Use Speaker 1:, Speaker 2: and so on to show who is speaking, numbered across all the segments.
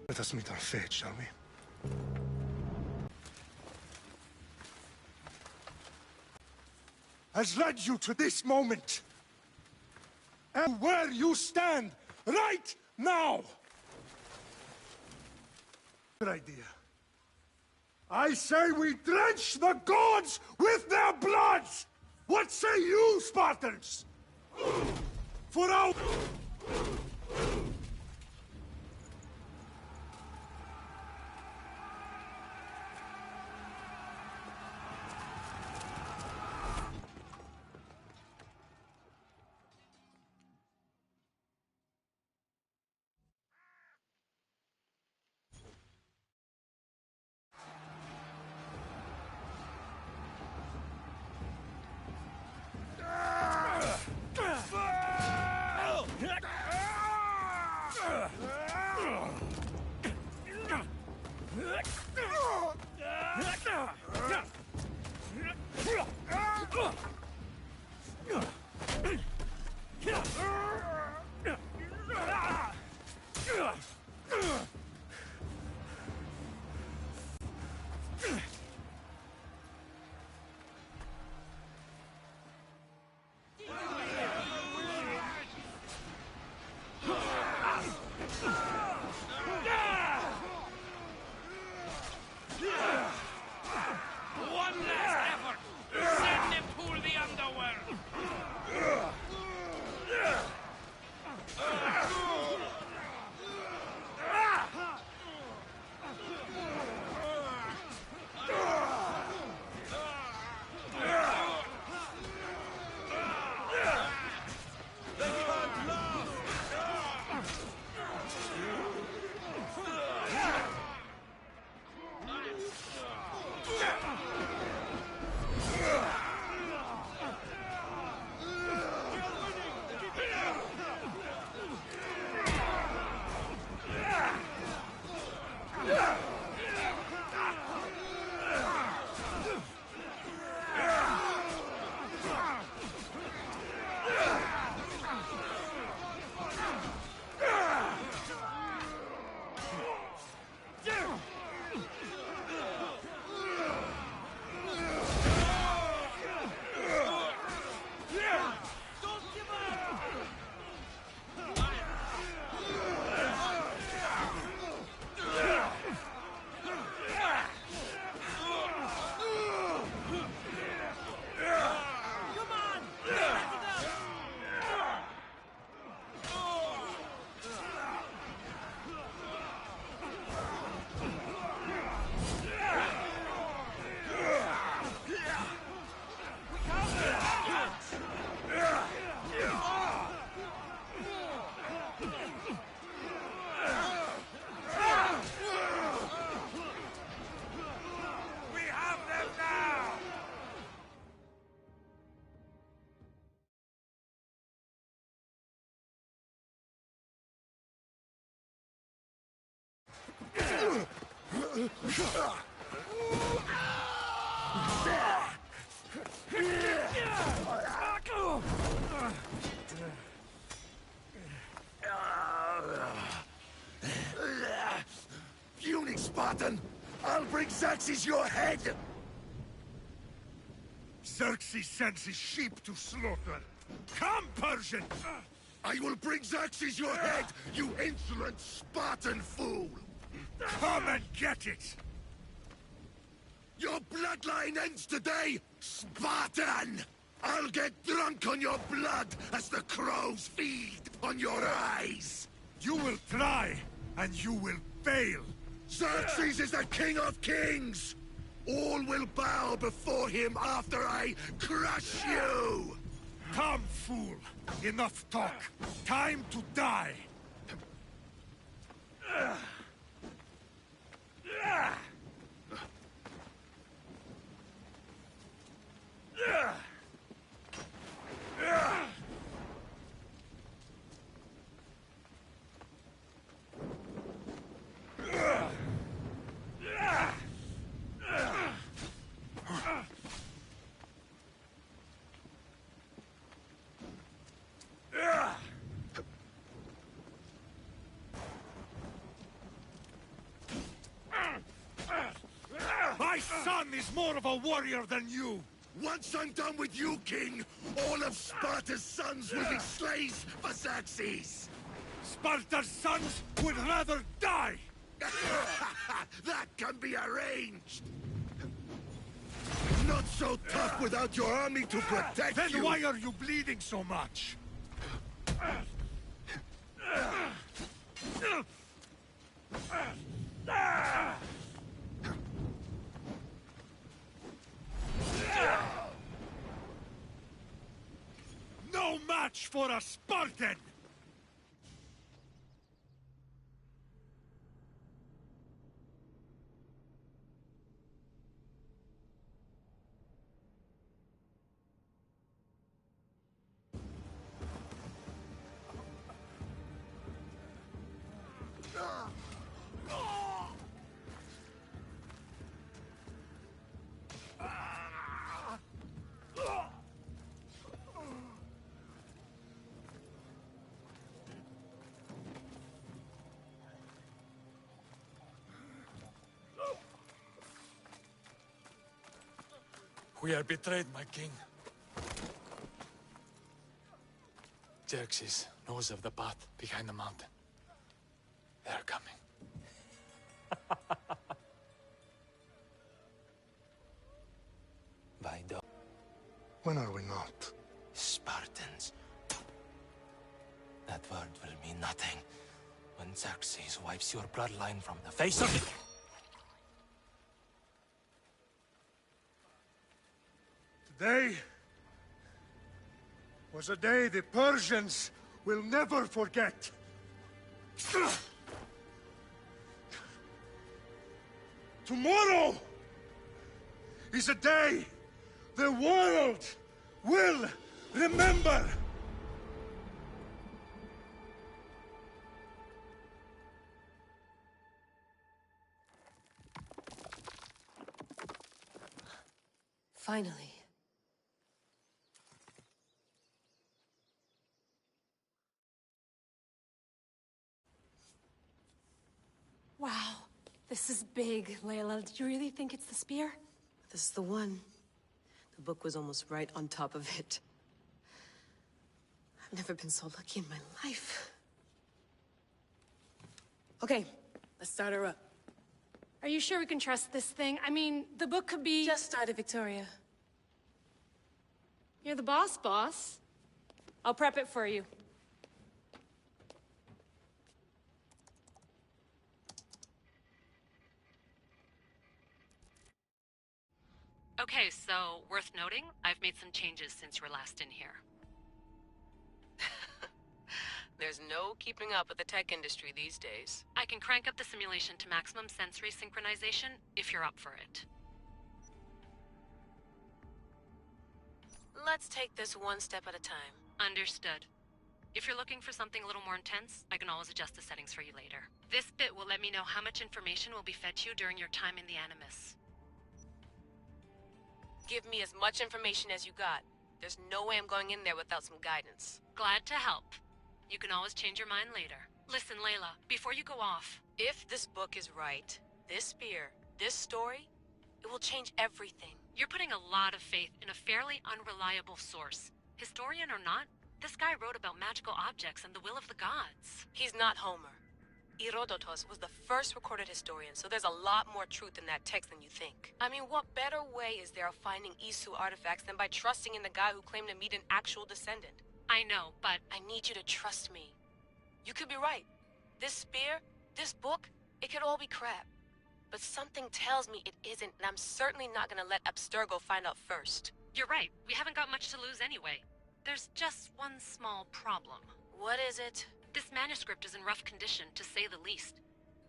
Speaker 1: Let us meet our fate, shall we? Has led you to this moment. And where you stand right now. Good idea. I say we drench the gods with their bloods! What say you, Spartans? For our...
Speaker 2: Puny Spartan! I'll bring Xerxes your head!
Speaker 1: Xerxes sends his sheep to slaughter. Come, Persian!
Speaker 2: I will bring Xerxes your head, you insolent Spartan fool!
Speaker 1: Come and get it!
Speaker 2: Your bloodline ends today, Spartan! I'll get drunk on your blood as the crows feed on your eyes!
Speaker 1: You will try, and you will fail!
Speaker 2: Xerxes is the king of kings! All will bow before him after I crush you!
Speaker 1: Come, fool! Enough talk! Time to die! Spartan is more of a warrior than you!
Speaker 2: Once I'm done with you, King, all of Sparta's sons will be slaves for Xerxes!
Speaker 1: Sparta's sons would rather die!
Speaker 2: That can be arranged! Not so tough without your army to protect
Speaker 1: Then
Speaker 2: you!
Speaker 1: why are you bleeding so much? No match for a Spartan! We are betrayed, my king.
Speaker 3: Xerxes knows of the path behind the mountain. They're coming. Vaido.
Speaker 1: When are we not?
Speaker 3: Spartans. That word will mean nothing when Xerxes wipes your bloodline from the face of the...
Speaker 1: Today was a day the Persians will never forget. Tomorrow is a day the world will remember.
Speaker 4: Finally. Wow, this is big, Layla. Did you really think it's the spear?
Speaker 5: This is the one. The book was almost right on top of it. I've never been so lucky in my life. Okay, let's start her up.
Speaker 4: Are you sure we can trust this thing? I mean, the book could be...
Speaker 5: Just started, Victoria.
Speaker 4: You're the boss. I'll prep it for you.
Speaker 6: Okay, so, worth noting, I've made some changes since you were last in here.
Speaker 5: There's no keeping up with the tech industry these days.
Speaker 6: I can crank up the simulation to maximum sensory synchronization, if you're up for it.
Speaker 5: Let's take this one step at a time.
Speaker 6: Understood. If you're looking for something a little more intense, I can always adjust the settings for you later. This bit will let me know how much information will be fed to you during your time in the Animus.
Speaker 5: Give me as much information as you got. There's no way I'm going in there without some guidance.
Speaker 6: Glad to help. You can always change your mind later. Listen, Layla, before you go off...
Speaker 5: If this book is right, this spear, this story, it will change everything.
Speaker 6: You're putting a lot of faith in a fairly unreliable source. Historian or not, this guy wrote about magical objects and the will of the gods.
Speaker 5: He's not Homer. Herodotus was the first recorded historian, so there's a lot more truth in that text than you think. I mean, what better way is there of finding Isu artifacts than by trusting in the guy who claimed to meet an actual descendant?
Speaker 6: I know, but...
Speaker 5: I need you to trust me. You could be right. This spear, this book, it could all be crap. But something tells me it isn't, and I'm certainly not gonna let Abstergo find out first.
Speaker 6: You're right. We haven't got much to lose anyway. There's just one small problem.
Speaker 5: What is it?
Speaker 6: This manuscript is in rough condition, to say the least.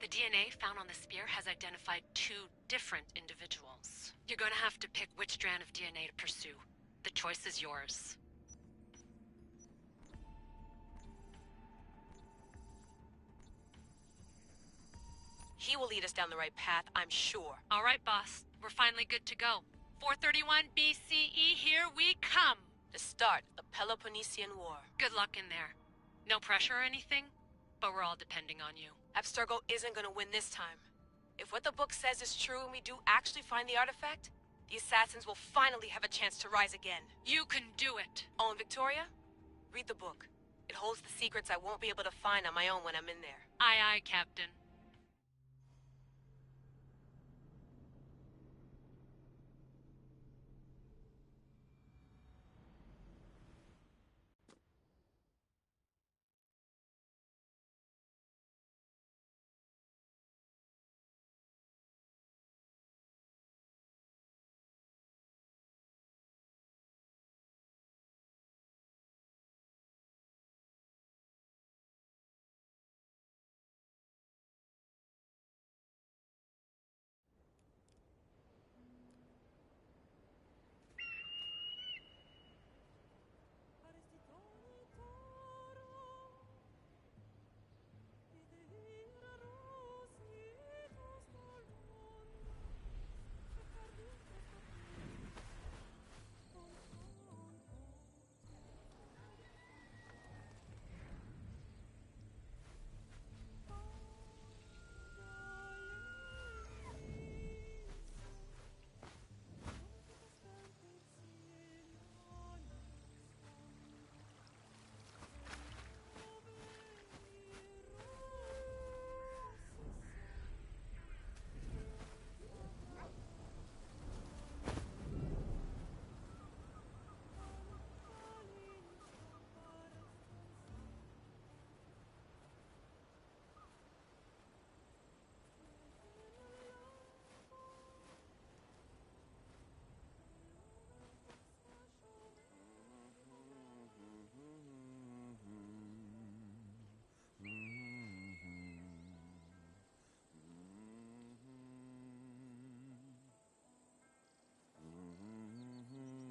Speaker 6: The DNA found on the spear has identified 2 different individuals. You're gonna have to pick which strand of DNA to pursue. The choice is yours.
Speaker 5: He will lead us down the right path, I'm sure.
Speaker 6: All right, boss. We're finally good to go. 431 BCE, here we come!
Speaker 5: To start the Peloponnesian War.
Speaker 6: Good luck in there. No pressure or anything, but we're all depending on you.
Speaker 5: Abstergo isn't gonna win this time. If what the book says is true and we do actually find the artifact, the assassins will finally have a chance to rise again.
Speaker 6: You can do it.
Speaker 5: Oh, and Victoria? Read the book. It holds the secrets I won't be able to find on my own when I'm in there.
Speaker 6: Aye, aye, Captain.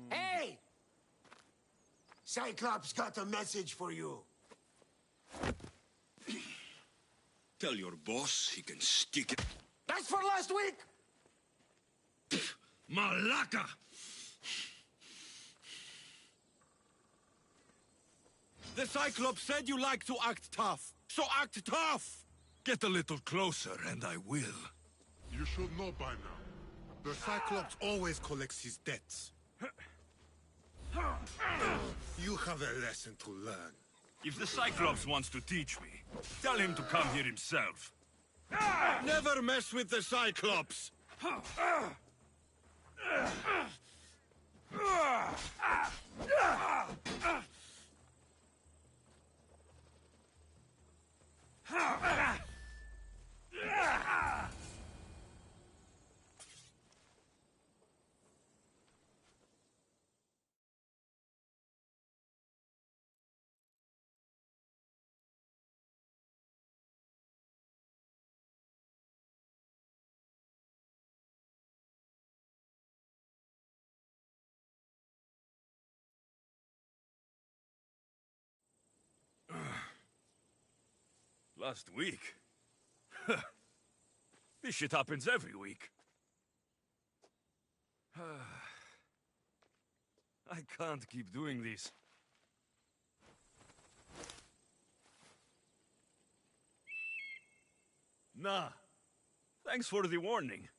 Speaker 2: Hey! Cyclops got a message for you.
Speaker 1: Tell your boss he can stick it.
Speaker 2: That's for last week!
Speaker 1: Malaka! The Cyclops said you like to act tough, so act tough! Get a little closer and I will.
Speaker 7: You should know by now. The Cyclops always collects his debts. You have a lesson to learn.
Speaker 1: If the Cyclops wants to teach me, tell him to come here himself. Never mess with the Cyclops! Last week? This shit happens every week. I can't keep doing this. Nah. Thanks for the warning.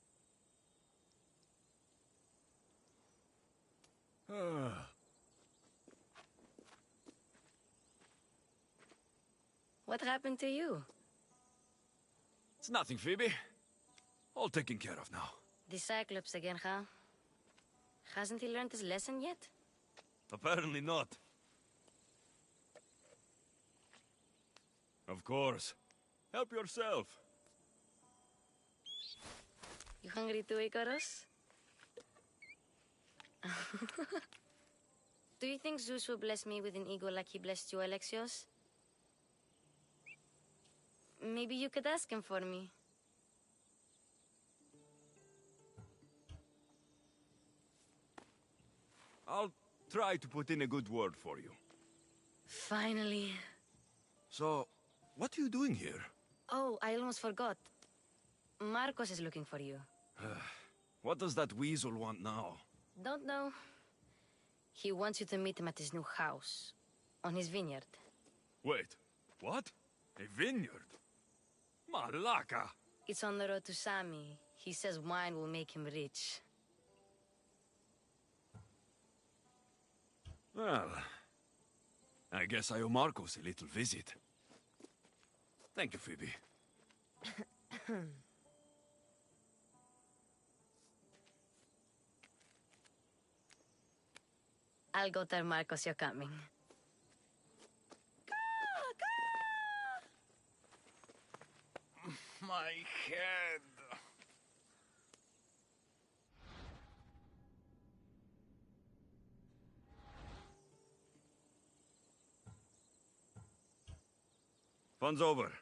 Speaker 8: What happened to you?
Speaker 1: It's nothing, Phoebe. All taken care of now.
Speaker 8: The Cyclops again, huh? Hasn't he learned his lesson yet?
Speaker 1: Apparently not. Of course. Help yourself.
Speaker 8: You hungry too, Icarus? Do you think Zeus will bless me with an ego like he blessed you, Alexios? Maybe you could ask him for me.
Speaker 1: I'll try to put in a good word for you.
Speaker 8: Finally.
Speaker 1: So, what are you doing here?
Speaker 8: Oh, I almost forgot. Marcos is looking for you.
Speaker 1: What does that weasel want now?
Speaker 8: Don't know. He wants you to meet him at his new house. On his vineyard.
Speaker 1: Wait, what? A vineyard? Malaka!
Speaker 8: It's on the road to Sami. He says wine will make him rich.
Speaker 9: Well, I guess I owe Marcos a little visit. Thank you, Phoebe.
Speaker 8: I'll go tell Marcos you're coming.
Speaker 9: My head. Fun's over.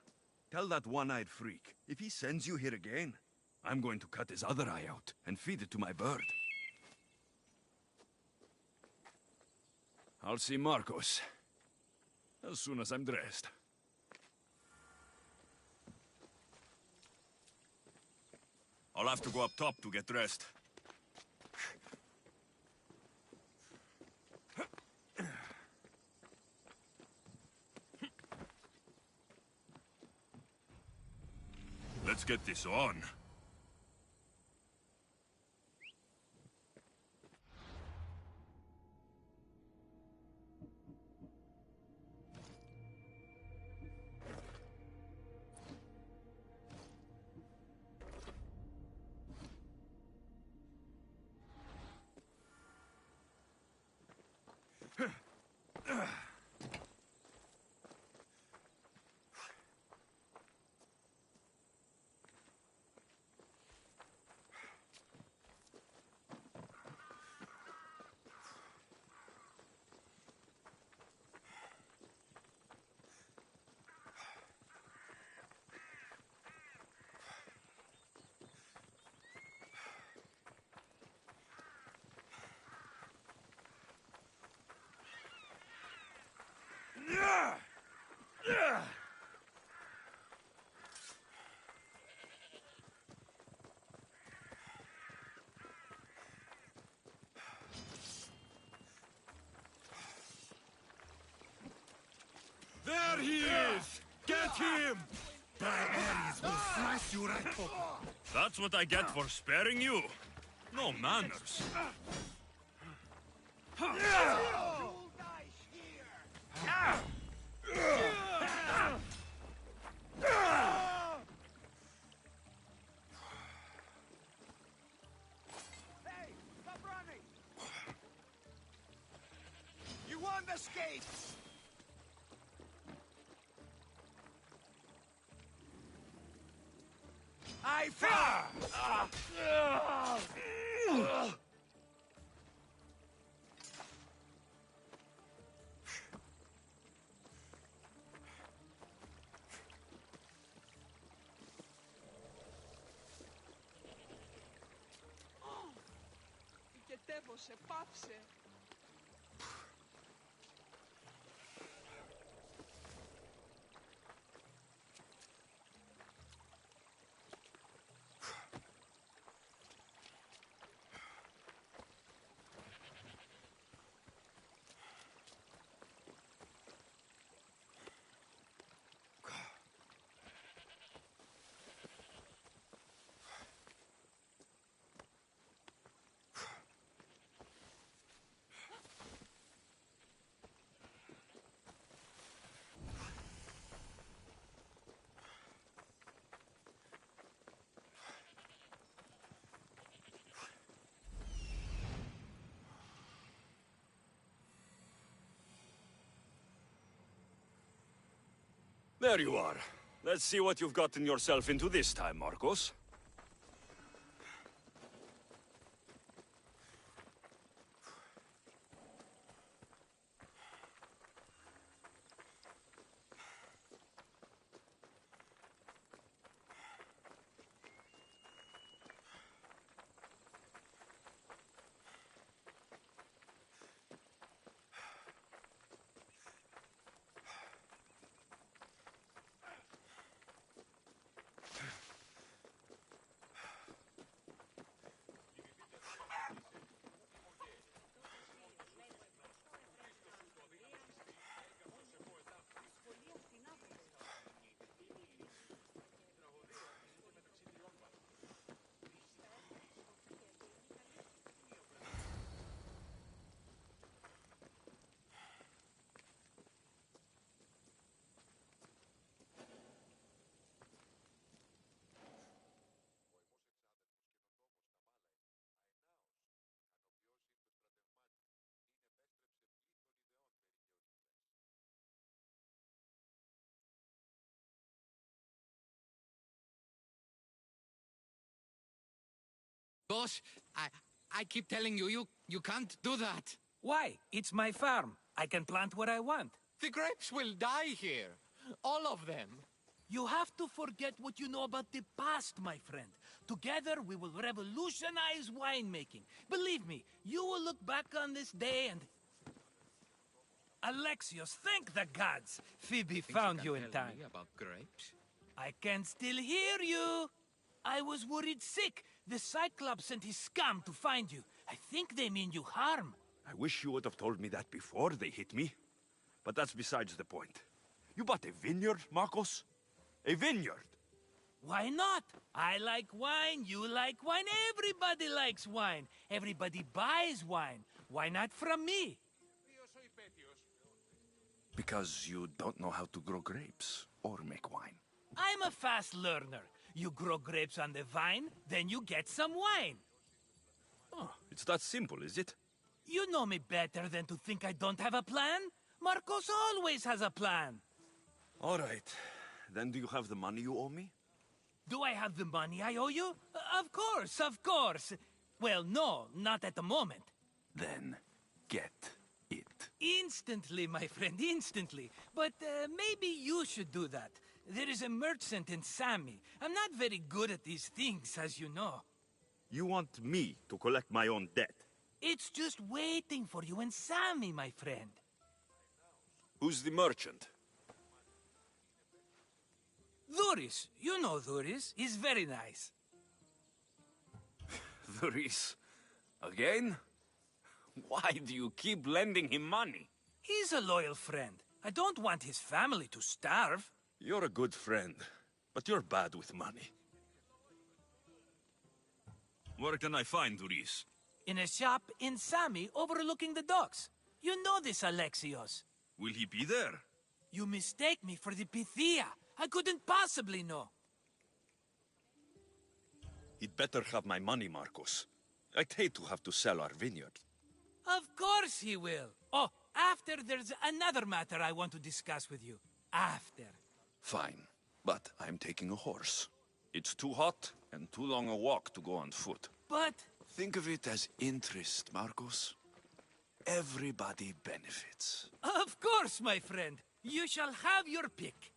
Speaker 9: Tell that one-eyed freak, if he sends you here again, I'm going to cut his other eye out and feed it to my bird. I'll see Marcos as soon as I'm dressed. I'll have to go up top to get dressed. Let's get this on.
Speaker 2: There he is! Get him! My Ares will slice you right open.
Speaker 9: That's what I get for sparing you. No manners.
Speaker 1: Hey, stop running! You won the skates! I
Speaker 10: Ικετεύωσε, πάψε.
Speaker 9: There you are. Let's see what you've gotten yourself into this time, Marcos.
Speaker 11: Boss, I keep telling you, you can't do that.
Speaker 12: Why? It's my farm. I can plant what I want.
Speaker 11: The grapes will die here. All of them.
Speaker 12: You have to forget what you know about the past, my friend. Together, we will revolutionize winemaking. Believe me, you will look back on this day and... Alexios, thank the gods! Phoebe found you in time.
Speaker 11: Me about grapes?
Speaker 12: I can still hear you! I was worried sick. The Cyclops sent his scum to find you. I think they mean you harm.
Speaker 9: I wish you would have told me that before they hit me. But that's besides the point. You bought a vineyard, Marcos? A vineyard?
Speaker 12: Why not? I like wine, you like wine, everybody likes wine. Everybody buys wine. Why not from me?
Speaker 9: Because you don't know how to grow grapes or make wine.
Speaker 12: I'm a fast learner. You grow grapes on the vine, then you get some wine.
Speaker 9: Oh, it's that simple, is it?
Speaker 12: You know me better than to think I don't have a plan. Marcos always has a plan.
Speaker 9: All right. Then do you have the money you owe me?
Speaker 12: Do I have the money I owe you? Of course, of course. Well, no, not at the moment.
Speaker 9: Then get it.
Speaker 12: Instantly, my friend, instantly. But maybe you should do that. There is a merchant in Sami. I'm not very good at these things, as you know.
Speaker 9: You want me to collect my own debt?
Speaker 12: It's just waiting for you in Sami, my friend.
Speaker 9: Who's the merchant?
Speaker 12: Dhuris. You know Dhuris. He's very nice.
Speaker 9: Dhuris? Again? Why do you keep lending him money?
Speaker 12: He's a loyal friend. I don't want his family to starve.
Speaker 9: You're a good friend, but you're bad with money. Where can I find Dhuris?
Speaker 12: In a shop in Sami overlooking the docks. You know this, Alexios.
Speaker 9: Will he be there?
Speaker 12: You mistake me for the Pythia. I couldn't possibly know.
Speaker 9: He'd better have my money, Marcos. I'd hate to have to sell our vineyard.
Speaker 12: Of course he will. Oh, after there's another matter I want to discuss with you. After.
Speaker 9: Fine, but I'm taking a horse. It's too hot and too long a walk to go on foot.
Speaker 12: But...
Speaker 9: Think of it as interest, Marcos. Everybody benefits.
Speaker 12: Of course, my friend. You shall have your pick.